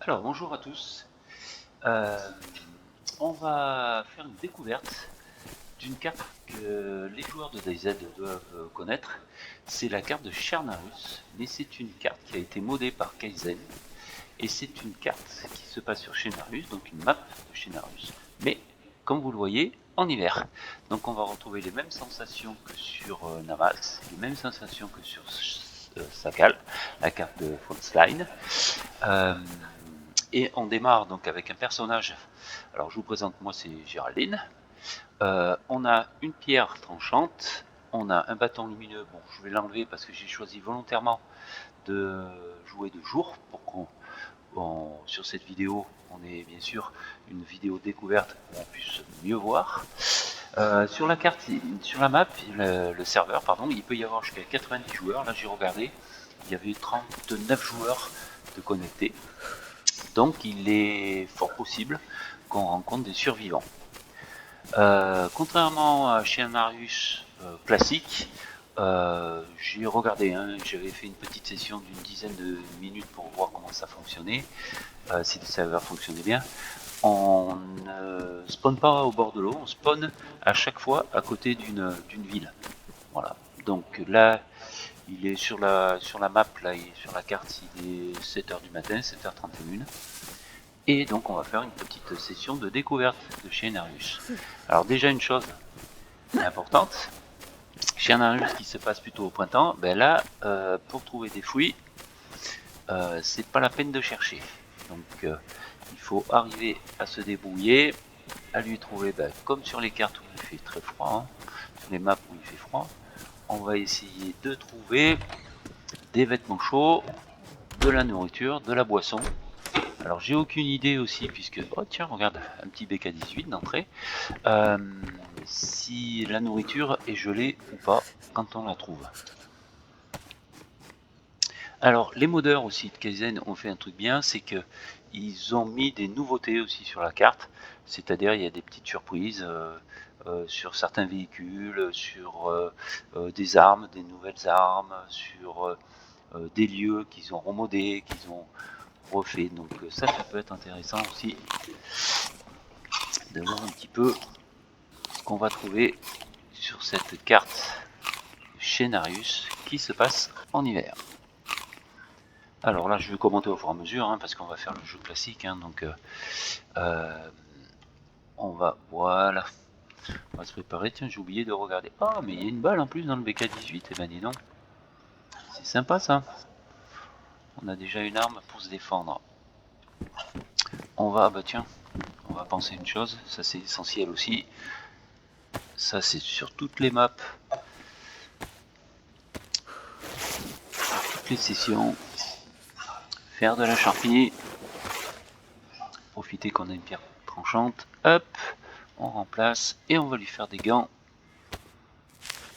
Alors bonjour à tous. Euh, on va faire une découverte d'une carte que les joueurs de DayZ doivent connaître. C'est la carte de Chernarus, mais c'est une carte qui a été modée par Kaizen. Et c'est une carte qui se passe sur Chernarus, donc une map de Chernarus. Mais comme vous le voyez, en hiver. Donc on va retrouver les mêmes sensations que sur Navas, les mêmes sensations que sur Sakal, la carte de Frontline. Et on démarre donc avec un personnage. Alors je vous présente, moi c'est Géraldine. On a une pierre tranchante, on a un bâton lumineux. Bon, je vais l'enlever parce que j'ai choisi volontairement de jouer de jour pour qu'on, sur cette vidéo, on ait bien sûr une vidéo découverte pour qu'on puisse mieux voir. Sur la carte, sur la map, le serveur, pardon, il peut y avoir jusqu'à 90 joueurs. Là j'ai regardé, il y avait 39 joueurs de connectés. Donc il est fort possible qu'on rencontre des survivants. Contrairement à Chernarus classique, j'ai regardé, hein, j'avais fait une petite session d'une dizaine de minutes pour voir comment ça fonctionnait, si le serveur fonctionnait bien. On ne spawn pas au bord de l'eau, on spawn à chaque fois à côté d'une ville. Voilà. Donc là, il est sur la map, là, sur la carte, il est 7h du matin, 7h31. Et donc on va faire une petite session de découverte de Chernarus. Alors déjà une chose importante, Chernarus qui se passe plutôt au printemps, ben là pour trouver des fruits, c'est pas la peine de chercher. Donc il faut arriver à se débrouiller, à lui trouver, ben, comme sur les cartes où il fait très froid, hein, sur les maps où il fait froid, on va essayer de trouver des vêtements chauds, de la nourriture, de la boisson. Alors j'ai aucune idée aussi puisque, oh tiens regarde, un petit BK18 d'entrée, si la nourriture est gelée ou pas quand on la trouve. Alors les modeurs aussi de Kaizen ont fait un truc bien, c'est que ils ont mis des nouveautés aussi sur la carte, c'est-à-dire il y a des petites surprises sur certains véhicules, sur des armes, des nouvelles armes, sur des lieux qu'ils ont remodés, qu'ils ont refait. Donc ça peut être intéressant aussi de voir un petit peu ce qu'on va trouver sur cette carte Chernarus qui se passe en hiver. Alors là je vais commenter au fur et à mesure hein, parce qu'on va faire le jeu classique hein, donc on va, voilà, on va se préparer. Tiens, j'ai oublié de regarder. Ah, mais il y a une balle en plus dans le BK18, et ben dis donc, c'est sympa ça. On a déjà une arme pour se défendre. On va, bah tiens, on va penser une chose, ça c'est essentiel aussi. Ça c'est sur toutes les maps, toutes les sessions. Faire de la charpie. Profiter qu'on a une pierre tranchante. Hop, on remplace et on va lui faire des gants.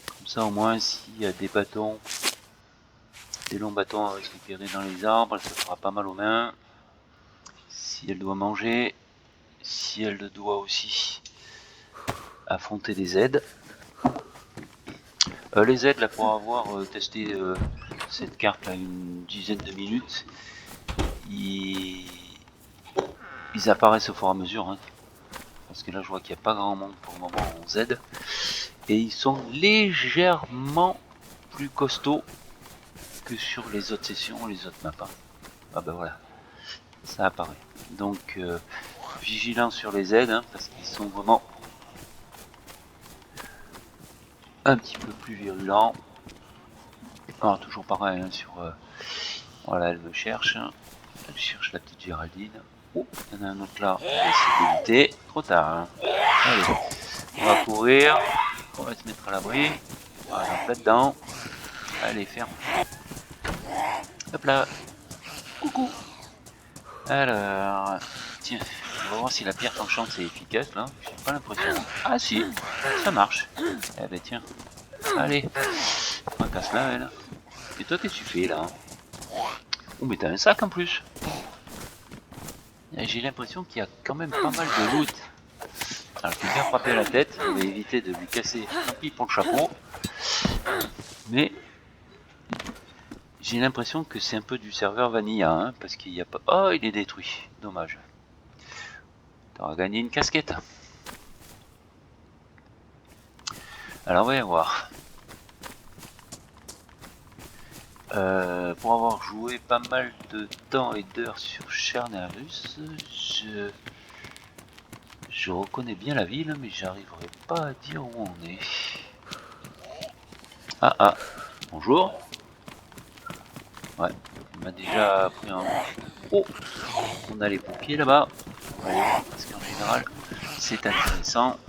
Comme ça au moins s'il y a des bâtons, des longs bâtons à récupérer dans les arbres, elle se fera pas mal aux mains. Si elle doit manger, si elle doit aussi affronter des aides. Les aides là pour avoir testé cette carte là une dizaine de minutes, ils apparaissent au fur et à mesure. Hein. Parce que là je vois qu'il n'y a pas grand monde pour le moment en Z. Et ils sont légèrement plus costauds que sur les autres sessions, les autres maps. Ah ben voilà, ça apparaît. Donc vigilant sur les aides, hein, parce qu'ils sont vraiment un petit peu plus virulents. Alors toujours pareil hein, sur... voilà, elle me cherche. Hein. Elle cherche la petite Géraldine. Oh, il y en a un autre là. C'est trop tard. Hein. Allez, on va courir. On va se mettre à l'abri. Voilà, là-dedans. Allez, ferme. Hop là. Coucou. Alors, tiens, on va voir si la pierre tranchante c'est efficace là. J'ai pas l'impression. Ah si, ça marche. Eh ben tiens. Allez, fracasse là, elle. Et toi, qu'est-ce que tu fais là? Oh, mais t'as un sac en plus. J'ai l'impression qu'il y a quand même pas mal de loot. Alors, je vais bien frapper à la tête. Je vais éviter de lui casser un pied pour le chapeau. Mais J'ai l'impression que c'est un peu du serveur vanilla, hein, parce qu'il n'y a pas... Oh, il est détruit. Dommage. T'auras gagné une casquette. Alors, on va y voir. Pour avoir joué pas mal de temps et d'heures sur Chernarus, je reconnais bien la ville, mais j'arriverai pas à dire où on est. Ah, bonjour. Ouais, il m'a déjà pris un... Oh, on a les pompiers là-bas. On va aller voir, parce qu'en général, c'est intéressant.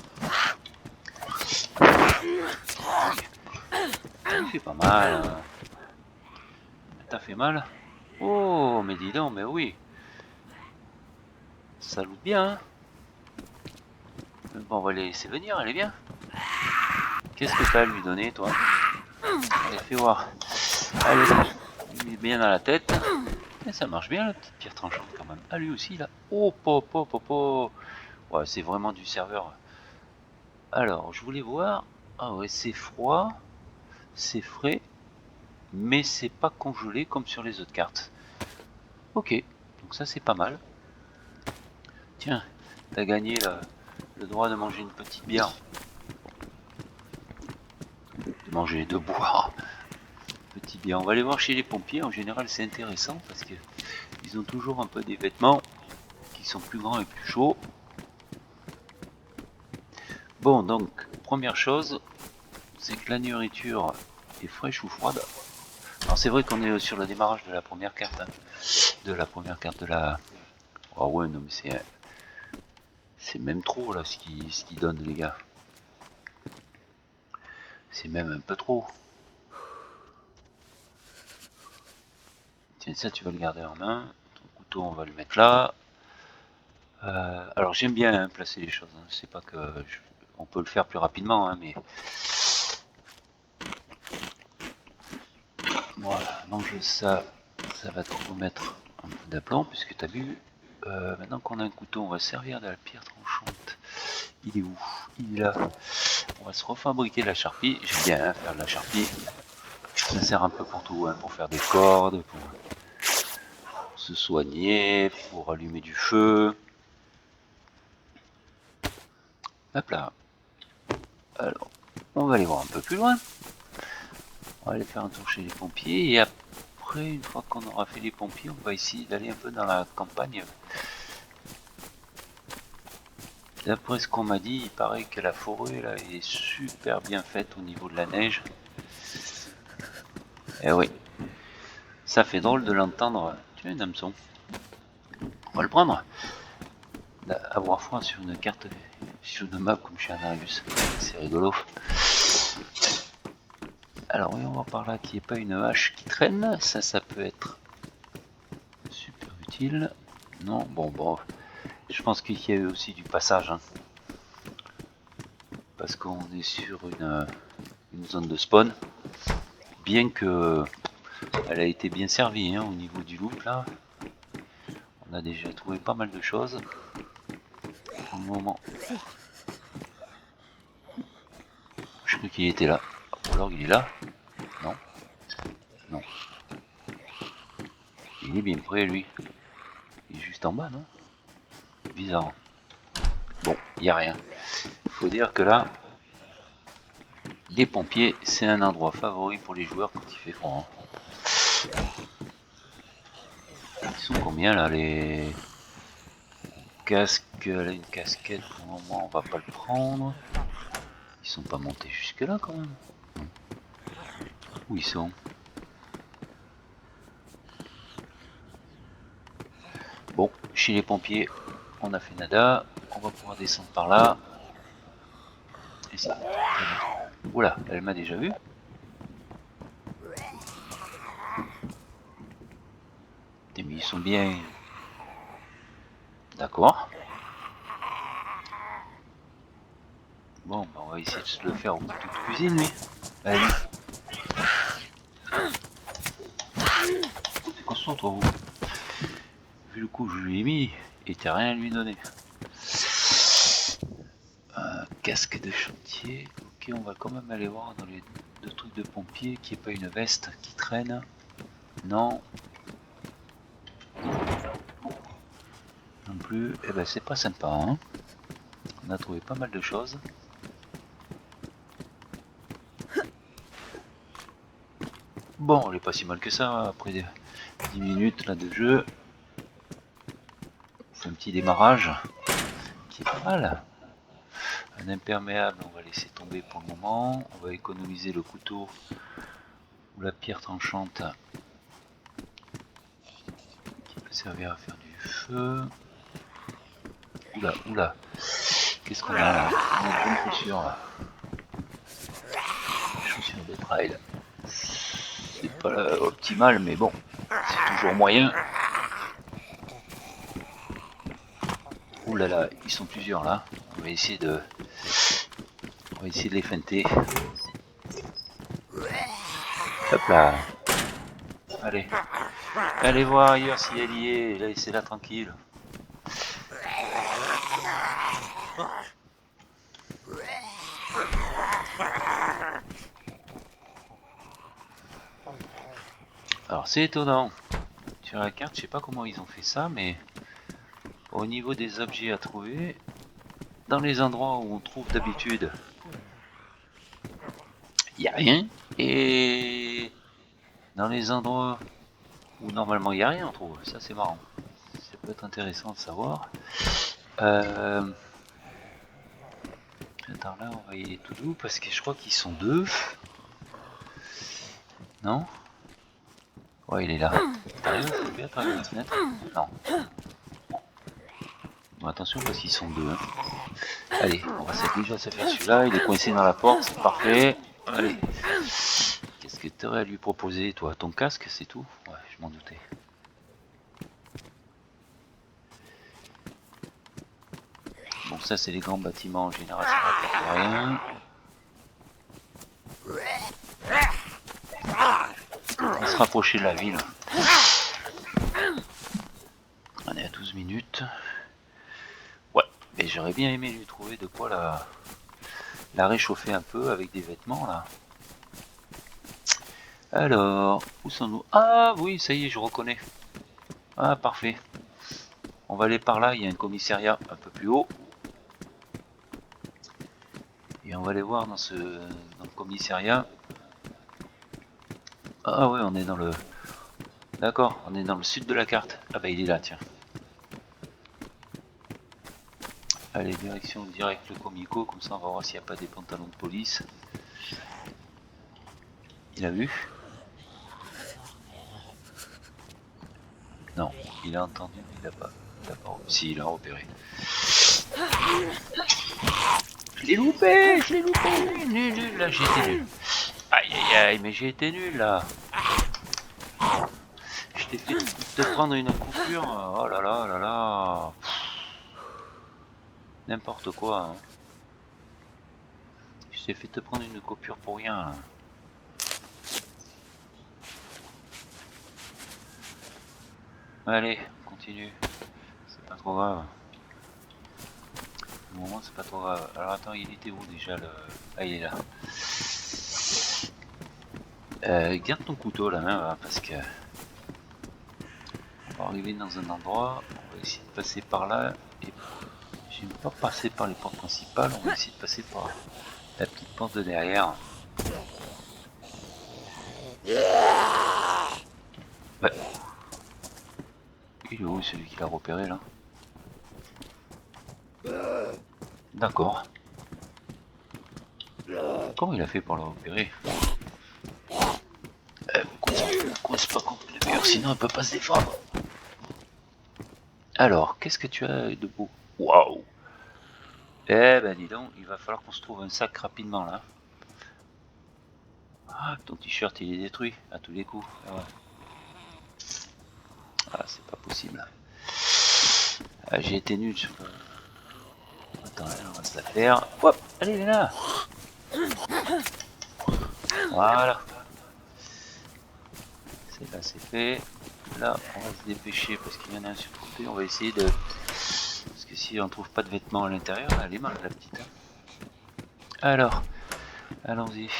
Il fait pas mal. Hein. T'as fait mal? Oh, mais dis donc, mais oui. Ça loot bien, hein. Bon, on va les laisser venir, elle est bien. Qu'est-ce que t'as à lui donner, toi? Allez, fais voir. Allez, il est bien dans la tête. Et ça marche bien, la petite pierre tranchante, quand même. Ah, lui aussi, là. Oh, po. Ouais, c'est vraiment du serveur. Alors, je voulais voir. Ah ouais, c'est froid. C'est frais. Mais c'est pas congelé comme sur les autres cartes. Ok, donc ça, c'est pas mal. Tiens, t'as gagné le droit de manger une petite bière. De manger, de boire. Petit bière. On va aller voir chez les pompiers. En général, c'est intéressant parce que ils ont toujours un peu des vêtements qui sont plus grands et plus chauds. Bon, donc, première chose, c'est que la nourriture est fraîche ou froide. Alors, c'est vrai qu'on est sur le démarrage de la première carte. Hein. De la première carte de la... Oh ouais, non, mais c'est même trop, là, ce qu'ils donnent, les gars. C'est même un peu trop. Tiens, ça, tu vas le garder en main. Ton couteau, on va le mettre là. Alors, j'aime bien hein, placer les choses. Hein. C'est pas que... on peut le faire plus rapidement, hein, mais... Voilà, mange ça. Ça va te remettre un peu d'aplomb, puisque tu as vu... maintenant qu'on a un couteau, on va servir de la pierre tranchante. Il est où? Il est là. On va se refabriquer la charpie. J'aime bien hein, faire de la charpie. Ça sert un peu pour tout, hein, pour faire des cordes, pour se soigner, pour allumer du feu. Hop là. Alors, on va aller voir un peu plus loin. On va aller faire un tour chez les pompiers. Et après, une fois qu'on aura fait les pompiers, on va essayer d'aller un peu dans la campagne. D'après ce qu'on m'a dit, il paraît que la forêt là est super bien faite au niveau de la neige. Eh oui, ça fait drôle de l'entendre. Tiens, un hameçon. On va le prendre. Avoir froid sur une carte, sur une map comme chez Anarius, c'est rigolo. Alors voyons voir par là qu'il n'y ait pas une hache qui traîne. Ça peut être super utile. Non, bon, je pense qu'il y a eu aussi du passage. Hein. Parce qu'on est sur une zone de spawn. Bien que elle a été bien servie hein, au niveau du loot là. On a déjà trouvé pas mal de choses. Pour le moment. Je crois qu'il était là. Ou alors il est là. Non. Non. Il est bien près lui. Il est juste en bas, non? Bizarre. Bon, il n'y a rien. Il faut dire que là, les pompiers, c'est un endroit favori pour les joueurs quand il fait froid. Hein. Ils sont combien là les casques? Là, une casquette pour le moment, on va pas le prendre. Ils sont pas montés jusque là quand même. Où ils sont? Bon, chez les pompiers, on a fait nada. On va pouvoir descendre par là. Et ça. Oula, elle m'a déjà vu. Mais ils sont bien. D'accord. Bon, bah on va essayer de se le faire au couteau de cuisine, lui. Allez. Concentre vous. Vu le coup que je lui ai mis, il était rien à lui donner. Un casque de chantier. Ok, on va quand même aller voir dans les deux trucs de pompier qu'il n'y ait pas une veste qui traîne. Non. Non plus. Eh ben c'est pas sympa, hein. On a trouvé pas mal de choses. Bon, elle est pas si mal que ça, après 10 minutes là de jeu. On fait un petit démarrage qui est pas mal. Un imperméable, on va laisser tomber pour le moment. On va économiser le couteau ou la pierre tranchante qui peut servir à faire du feu. Oula, oula. Qu'est-ce qu'on a là? On a une bonne chaussure là. Chaussure de trail. C'est pas optimal, mais bon, c'est toujours moyen. Ouh là là, ils sont plusieurs là. On va essayer de les feinter. Hop là. Allez. Allez voir ailleurs si elle y est. Laissez-la tranquille. Alors c'est étonnant. Sur la carte, je sais pas comment ils ont fait ça, mais au niveau des objets à trouver, dans les endroits où on trouve d'habitude, il n'y a rien. Et dans les endroits où normalement il n'y a rien, on trouve. Ça c'est marrant. Ça peut être intéressant de savoir. Attends, là on va y aller tout doux parce que je crois qu'ils sont deux. Non? Ouais, il est là. T'arrives à travers la fenêtre? Non. Bon, attention parce qu'ils sont deux. Hein. Allez, on va déjà se faire celui-là. Il est coincé dans la porte, c'est parfait. Allez. Qu'est-ce que tu aurais à lui proposer, toi? Ton casque, c'est tout? Ouais, je m'en doutais. Bon, ça, c'est les grands bâtiments en général, ça rapporte rien. On va se rapprocher de la ville. On est à 12 minutes. Ouais, mais j'aurais bien aimé lui trouver de quoi la réchauffer un peu avec des vêtements, là. Alors, où sont-nous? Ah oui, ça y est, je reconnais. Ah, parfait. On va aller par là, il y a un commissariat un peu plus haut. Et on va aller voir dans le commissariat. Ah ouais, on est dans le... D'accord, on est dans le sud de la carte. Ah bah il est là, tiens. Allez, direction direct le comico, comme ça on va voir s'il n'y a pas des pantalons de police. Il a vu? Non, il a entendu, mais il a pas. Si, il a repéré. Je l'ai loupé, nul, là j'ai été nul. Aïe aïe aïe, mais j'ai été nul là. Je t'ai fait te prendre une coupure, oh là là là là. N'importe quoi. Hein. Je t'ai fait te prendre une coupure pour rien. Là. Allez, on continue. C'est pas trop grave. Au moment, c'est pas trop grave. Alors attends, il était où déjà le... Ah, il est là. Garde ton couteau à la main, parce que... On va arriver dans un endroit, on va essayer de passer par là, et j'aime pas passer par les portes principales, on va essayer de passer par la petite porte de derrière. Ouais. Il est où celui qui l'a repéré là? D'accord. Comment il a fait pour le repérer? Coince pas contre le mur, sinon elle peut pas se défendre. Alors, qu'est-ce que tu as de beau? Waouh! Eh ben dis donc, il va falloir qu'on se trouve un sac rapidement là. Ah, ton t-shirt il est détruit à tous les coups. Ah, ouais. Ah c'est pas possible. Ah, j'ai été nul. Attends, on va se la faire. Hop, allez, il est là. Voilà. C'est là, c'est fait. Là, on va se dépêcher parce qu'il y en a un sur le côté. On va essayer de... Parce que si on trouve pas de vêtements à l'intérieur, elle est mal la petite. Alors, allons-y.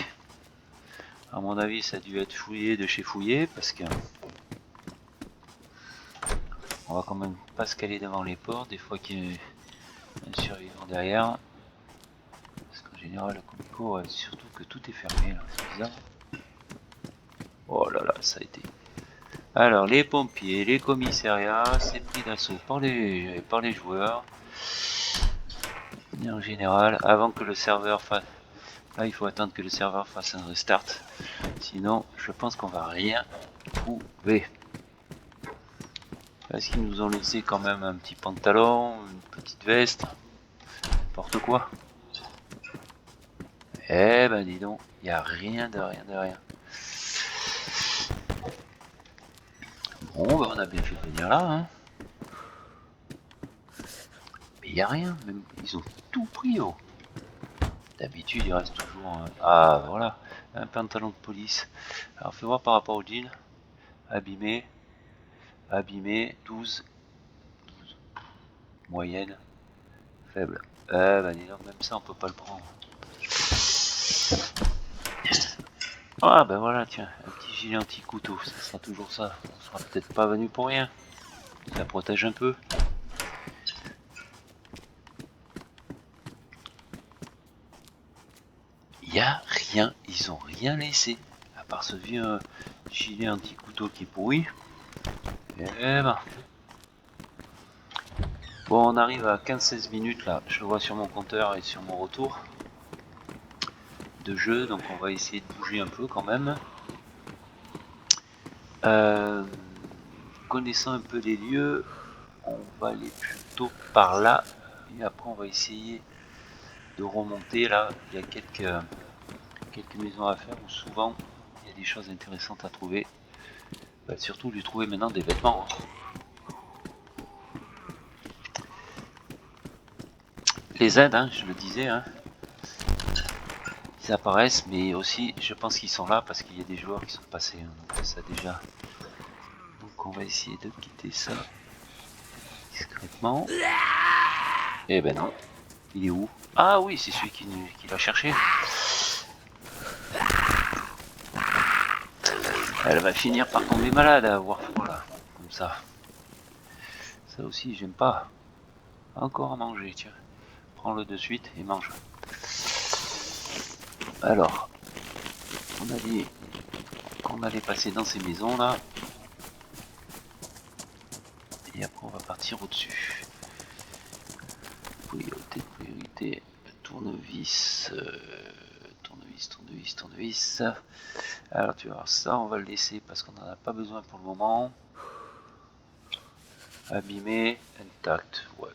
À mon avis, ça a dû être fouillé de chez fouillé parce que On va quand même pas se caler devant les portes, des fois qu'il y a un survivant derrière. Parce qu'en général, le comico, surtout que tout est fermé là, c'est bizarre. Oh là là, ça a été. Alors, les pompiers, les commissariats, c'est pris d'assaut par les joueurs. Et en général, avant que le serveur fasse... Là, il faut attendre que le serveur fasse un restart. Sinon, je pense qu'on va rien trouver. Est-ce qu'ils nous ont laissé quand même un petit pantalon, une petite veste, n'importe quoi. Eh ben dis donc, il n'y a rien de rien de rien. Bon, ben on a bien fait de venir là, hein. Mais il n'y a rien, même, ils ont tout pris, oh. D'habitude, il reste toujours un... Ah, voilà, un pantalon de police. Alors, fais voir par rapport au jean. Abîmé, abîmé, 12, 12. Moyenne, faible. Eh ben dis donc, même ça, on peut pas le prendre. Ah ben voilà, tiens, un petit gilet anti-couteau, ça sera toujours ça. On sera peut-être pas venu pour rien. Ça protège un peu. Il n'y a rien, ils ont rien laissé. À part ce vieux gilet anti-couteau qui est pourri. Eh ben. Bon, on arrive à 15-16 minutes là. Je le vois sur mon compteur et sur mon retour de jeu. Donc on va essayer de bouger un peu quand même. Connaissant un peu les lieux, on va aller plutôt par là. Et après on va essayer de remonter là. Il y a quelques maisons à faire où souvent il y a des choses intéressantes à trouver. Bah, surtout lui trouver maintenant des vêtements. Les aides, hein, je le disais, hein, ils apparaissent, mais aussi je pense qu'ils sont là parce qu'il y a des joueurs qui sont passés. Hein, donc ça déjà. Donc on va essayer de quitter ça discrètement. Eh ben non, il est où? Ah oui, c'est celui qui l'a cherché. Elle va finir par tomber malade à avoir froid là, comme ça. Ça aussi, j'aime pas. Encore à manger, tiens. Prends-le de suite et mange. Alors, on a dit qu'on allait passer dans ces maisons là. Et après, on va partir au-dessus. Priorité, tournevis, tournevis. Alors tu vas voir ça, on va le laisser parce qu'on n'en a pas besoin pour le moment. Abîmé, intact, ouais.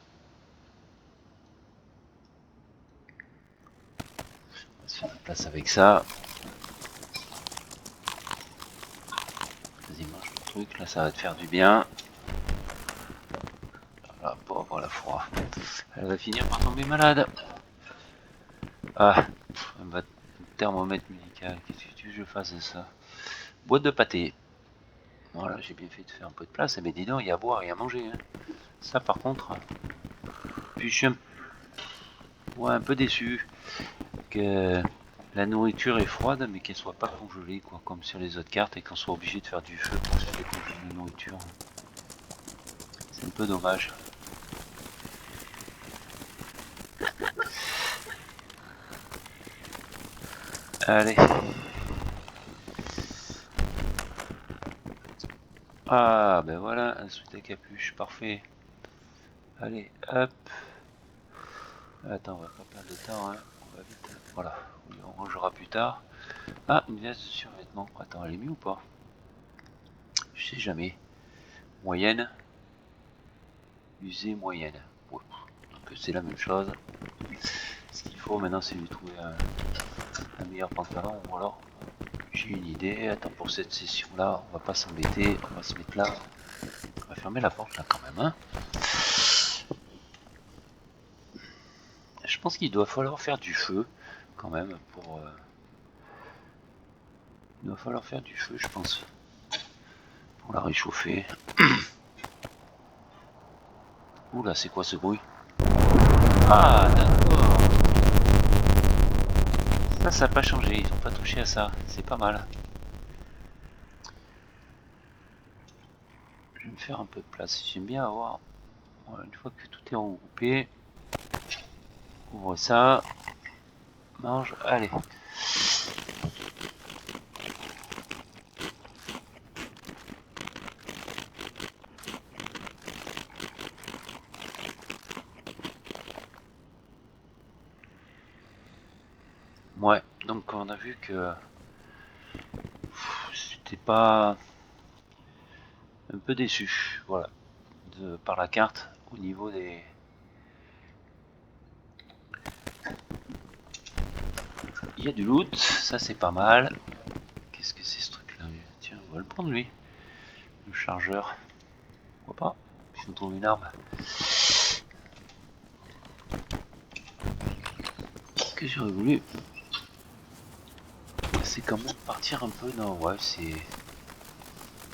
On va se faire la place avec ça. Vas-y, mange le truc, là ça va te faire du bien. Voilà, pour avoir la froid. Elle va finir par tomber malade. Ah, un thermomètre médical, qu'est-ce que tu veux que je fasse de ça? Boîte de pâté. Voilà, j'ai bien fait de faire un peu de place, mais dis donc, il y a à boire et à manger. Hein. Ça par contre, puis je suis un peu déçu que la nourriture est froide, mais qu'elle soit pas congelée, quoi, comme sur les autres cartes, et qu'on soit obligé de faire du feu pour faire décongeler la nourriture. C'est un peu dommage. Allez. Ah, ben voilà, un sweat à capuche, parfait. Allez, hop. Attends, on va pas perdre de temps, hein. On va vite. Voilà, on rangera plus tard. Ah, une veste de survêtement. Attends, elle est mieux ou pas? Je sais jamais. Moyenne. Usée moyenne. Ouais. Donc c'est la même chose. Ce qu'il faut maintenant, c'est lui trouver un meilleur pantalon. Ou alors, j'ai une idée. Attends, pour cette session-là, on va pas s'embêter. On va se mettre là. On va fermer la porte là quand même, hein. Je pense qu'il doit falloir faire du feu quand même pour. Il doit falloir faire du feu, je pense, pour la réchauffer. Oula, c'est quoi ce bruit? Ah, d'accord. Ça n'a pas changé. Ils n'ont pas touché à ça. C'est pas mal. Je vais me faire un peu de place. J'aime bien avoir, voilà, une fois que tout est regroupé, ouvre ça, mange, allez. Ouais, donc on a vu que c'était pas un peu déçu, voilà, par la carte au niveau des. Il y a du loot, ça c'est pas mal. Qu'est-ce que c'est ce truc là? Tiens, on va le prendre lui. Le chargeur. Pourquoi pas? Si on trouve une arme. Que j'aurais voulu. C'est quand même partir un peu. Non, ouais, c'est.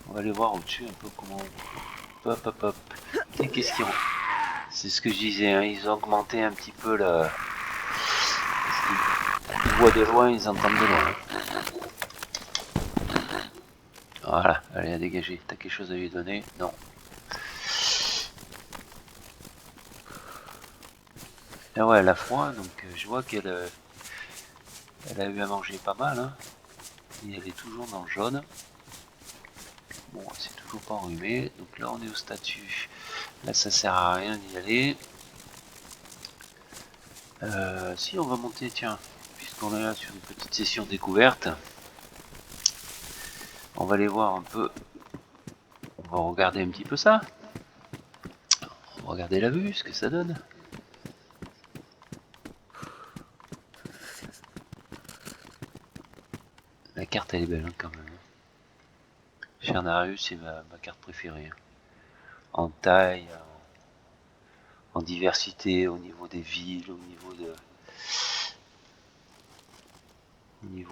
On va aller voir au-dessus un peu comment. Hop, hop, hop. Et qu'est-ce qu'ils. C'est ce que je disais, hein, ils ont augmenté un petit peu la. Ils voient de loin, ils entendent de loin. Voilà, allez, à dégager. T'as quelque chose à lui donner? Non. Et ouais, elle a froid, donc je vois qu'elle elle a eu à manger pas mal. Hein, et elle est toujours dans le jaune. Bon, c'est toujours pas enrhumé. Donc là, on est au statut. Là, ça sert à rien d'y aller. Si, on va monter, tiens, puisqu'on est là sur une petite session découverte. On va aller voir un peu. On va regarder un petit peu ça. On va regarder la vue, ce que ça donne. La carte, elle est belle, hein, quand même. Chernarus, c'est ma carte préférée. Hein. En taille, en diversité, au niveau des villes, au niveau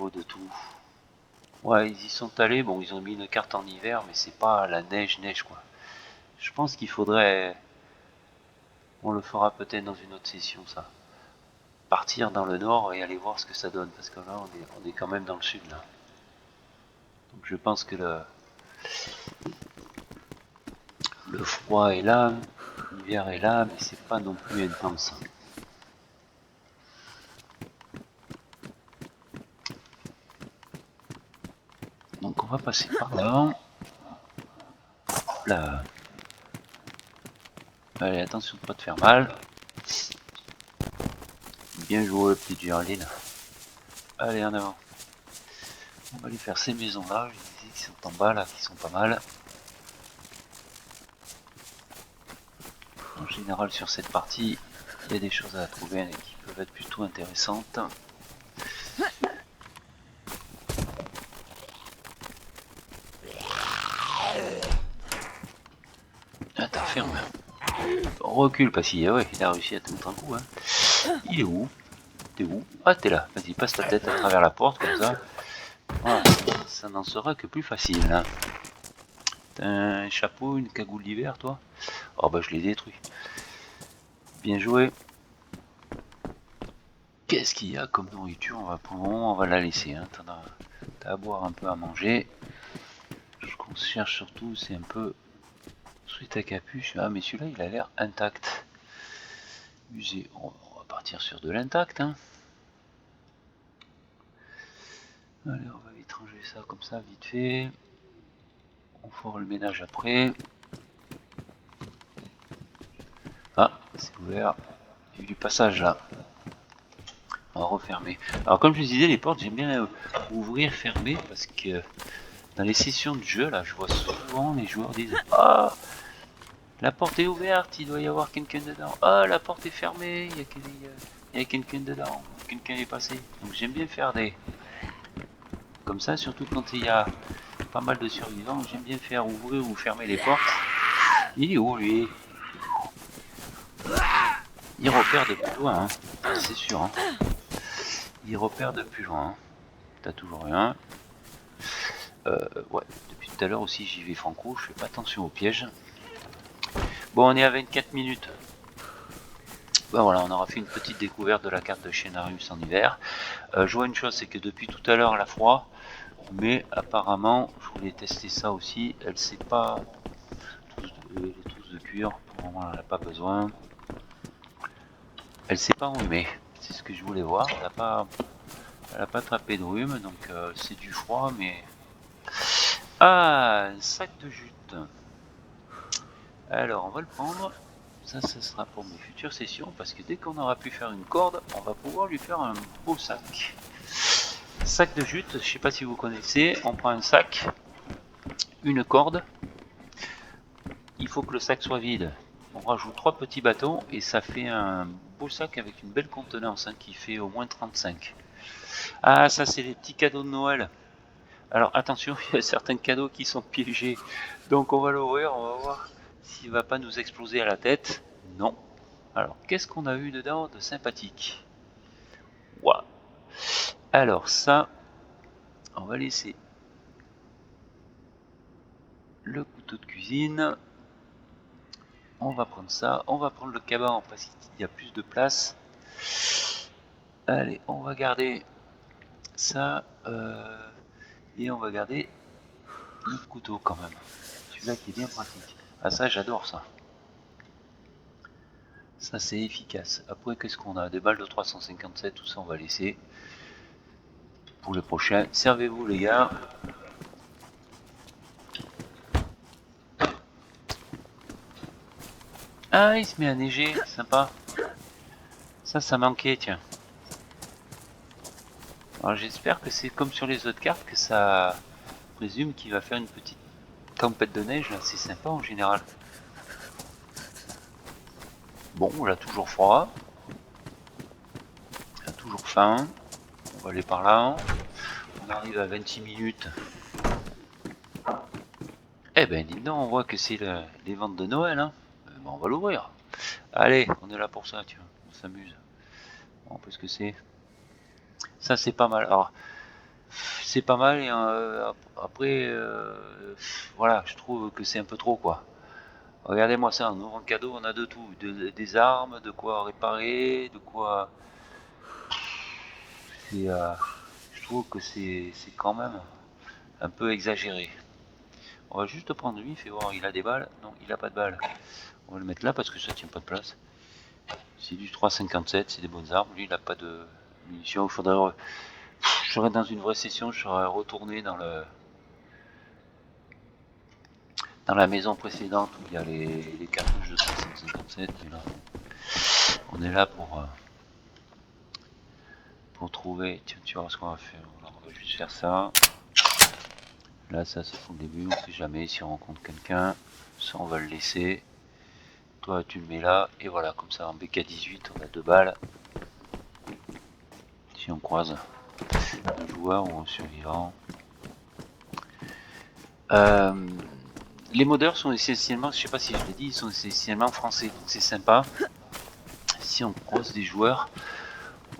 de tout. Ouais, ils y sont allés. Bon, ils ont mis une carte en hiver, mais c'est pas la neige, quoi. Je pense qu'il faudrait. On le fera peut-être dans une autre session, ça. Partir dans le nord et aller voir ce que ça donne, parce que là, on est quand même dans le sud, là. Donc je pense que le froid est là, l'hiver est là, mais c'est pas non plus intense. Donc on va passer par là. Là. Allez, attention de pas te faire mal. Bien joué, petite Gerline. Allez, en avant. On va aller faire ces maisons là, je disais qui sont en bas là, qui sont pas mal. En général sur cette partie, il y a des choses à trouver qui peuvent être plutôt intéressantes. Ah, t'as ferme. On recule parce qu'il ouais, il a réussi à te mettre un coup. Hein. Il est où? T'es où? Ah, t'es là. Vas-y, passe ta tête à travers la porte comme ça. Voilà. Ça n'en sera que plus facile. Hein. T'as un chapeau, une cagoule d'hiver, toi? Oh bah je l'ai détruit. Bien joué. Qu'est-ce qu'il y a comme nourriture? On va prendre, on va la laisser. Hein. T'as à boire un peu à manger. Ce qu'on cherche surtout, c'est un peu sweat à capuche. Ah, mais celui-là, il a l'air intact. Musée, on va partir sur de l'intact. Hein. Allez, on va vite ranger ça comme ça, vite fait. On fera le ménage après. Ah, c'est ouvert. Il y a eu du passage là. On va refermer. Alors comme je vous disais, les portes, j'aime bien ouvrir, fermer, parce que dans les sessions de jeu, là, je vois souvent les joueurs disent « Ah, la porte est ouverte, il doit y avoir quelqu'un dedans. Ah, la porte est fermée, il y a quelqu'un dedans, quelqu'un est passé. » Donc j'aime bien faire des... Comme ça, surtout quand il y a pas mal de survivants, j'aime bien faire ouvrir ou fermer les portes. Il est où, lui? Il repère de plus loin, hein. C'est sûr. Hein. Il repère de plus loin. Hein. T'as toujours rien. Ouais, depuis tout à l'heure aussi j'y vais franco, je fais pas attention aux pièges. Bon, on est à 24 minutes. Ben voilà, on aura fait une petite découverte de la carte de Chernarus en hiver. Je vois une chose, c'est que depuis tout à l'heure elle a froid, mais apparemment, je voulais tester ça aussi, elle s'est pas voiture, pour le moment elle n'a pas besoin. Elle s'est pas enrhumée, c'est ce que je voulais voir. Elle n'a pas attrapé de rhume, donc c'est du froid, mais... Ah, un sac de jute. Alors on va le prendre. Ça sera pour mes futures sessions, parce que dès qu'on aura pu faire une corde, on va pouvoir lui faire un beau sac. Sac de jute, je sais pas si vous connaissez, on prend un sac, une corde, il faut que le sac soit vide. On rajoute 3 petits bâtons et ça fait un beau sac avec une belle contenance qui fait au moins 35. Ah, ça c'est les petits cadeaux de Noël. Alors attention, il y a certains cadeaux qui sont piégés. Donc on va l'ouvrir, on va voir s'il va pas nous exploser à la tête. Non. Alors, qu'est-ce qu'on a eu dedans de sympathique? Waouh. Alors ça, on va laisser le couteau de cuisine. On va prendre ça. On va prendre le caban parce qu'il y a plus de place. Allez, on va garder ça. Et on va garder le couteau quand même. Celui-là qui est bien pratique. Ah ça, j'adore ça. Ça, c'est efficace. Après, qu'est-ce qu'on a? Des balles de 357, tout ça, on va laisser pour le prochain. Servez-vous, les gars. Ah, il se met à neiger, sympa. Ça manquait, tiens. Alors, j'espère que c'est comme sur les autres cartes, que ça présume qu'il va faire une petite tempête de neige. C'est sympa en général. Bon, on a toujours froid. On a toujours faim. On va aller par là. On arrive à 26 minutes. Eh ben, dis donc, on voit que c'est les ventes de Noël. Hein. Ben, on va l'ouvrir. Allez, on est là pour ça, tiens. On s'amuse. Bon, qu'est-ce que c'est? Ça, c'est pas mal. Alors, c'est pas mal. Et après, voilà, je trouve que c'est un peu trop, quoi. Regardez-moi ça, on ouvre un cadeau, on a de tout. Des armes, de quoi réparer, de quoi... Je trouve que c'est quand même un peu exagéré. On va juste prendre lui, fait voir, il a des balles. Non, il a pas de balles. On va le mettre là parce que ça tient pas de place. C'est du 3,57, c'est des bonnes armes. Lui, il a pas de munitions. Il faudrait... Je serais dans une vraie session, je serais retourné dans la maison précédente où il y a les cartouches de 357. Mais là, on est là pour trouver... Tiens, tu vois ce qu'on va faire. Alors, on va juste faire ça. Là, ça c'est pour le début, on sait jamais si on rencontre quelqu'un. Ça, on va le laisser. Toi, tu le mets là. Et voilà, comme ça, en BK18, on a 2 balles. Si on croise un joueur ou un survivant. Les modeurs sont essentiellement, je sais pas si je l'ai dit, ils sont essentiellement français. Donc c'est sympa. Si on croise des joueurs,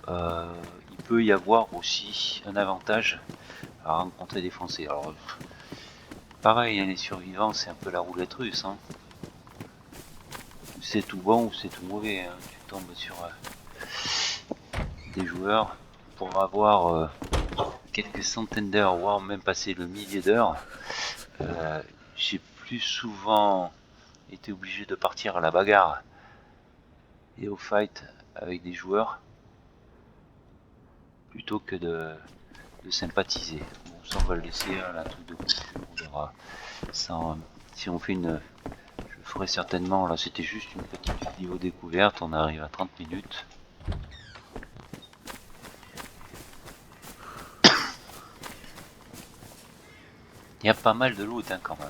il peut y avoir aussi un avantage à rencontrer des Français. Alors, pareil, hein, les survivants, c'est un peu la roulette russe. Hein. C'est tout bon ou c'est tout mauvais. Hein. Tu tombes sur des joueurs pour avoir quelques centaines d'heures, voire même passer le millier d'heures. J'ai plus souvent été obligé de partir à la bagarre et au fight avec des joueurs plutôt que de sympathiser. Bon, ça on va le laisser, hein, un truc de couture, on verra. Ça, si on fait une... Je ferai certainement, là c'était juste une petite vidéo découverte, on arrive à 30 minutes. Il y a pas mal de loot hein, quand même.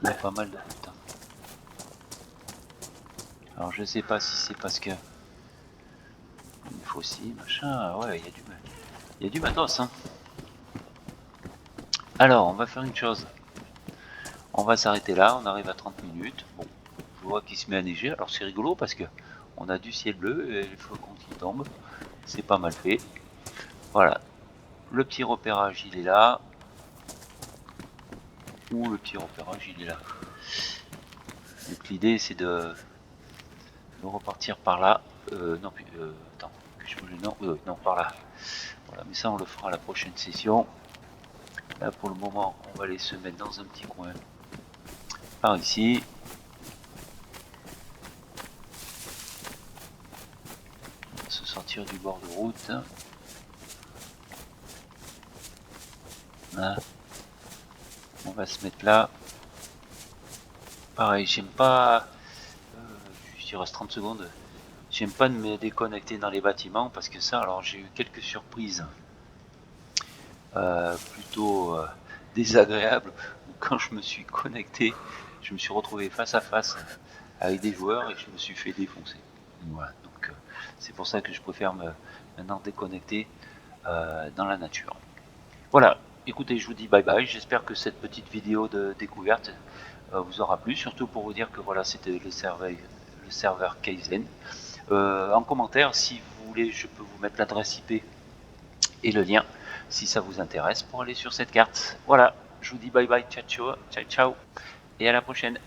Il y a pas mal de loot. Hein. Alors je sais pas si c'est parce que... Une faucille, machin, ouais, il y a du matos. Hein. Alors, on va faire une chose. On va s'arrêter là, on arrive à 30 minutes. Bon, je vois qu'il se met à neiger. Alors c'est rigolo parce que on a du ciel bleu et les flocons qui tombent. C'est pas mal fait. Voilà. Le petit repérage, il est là. Ou le petit repérage, il est là. Donc l'idée, c'est de repartir par là. Non, attends, que je voulais... non, par là. Voilà, mais ça, on le fera à la prochaine session. Là, pour le moment, on va aller se mettre dans un petit coin. Par ici. sortir du bord de route. Hein. On va se mettre là. Pareil, j'aime pas... il reste 30 secondes. J'aime pas de me déconnecter dans les bâtiments parce que ça, alors j'ai eu quelques surprises plutôt désagréables. Quand je me suis connecté, je me suis retrouvé face à face avec des joueurs et je me suis fait défoncer. Voilà, donc c'est pour ça que je préfère maintenant déconnecter dans la nature. Voilà, écoutez, je vous dis bye bye. J'espère que cette petite vidéo de découverte vous aura plu, surtout pour vous dire que voilà, c'était le serveur Kaizen. En commentaire, si vous voulez, je peux vous mettre l'adresse IP et le lien si ça vous intéresse pour aller sur cette carte. Voilà, je vous dis bye bye, ciao ciao, ciao ciao, et à la prochaine.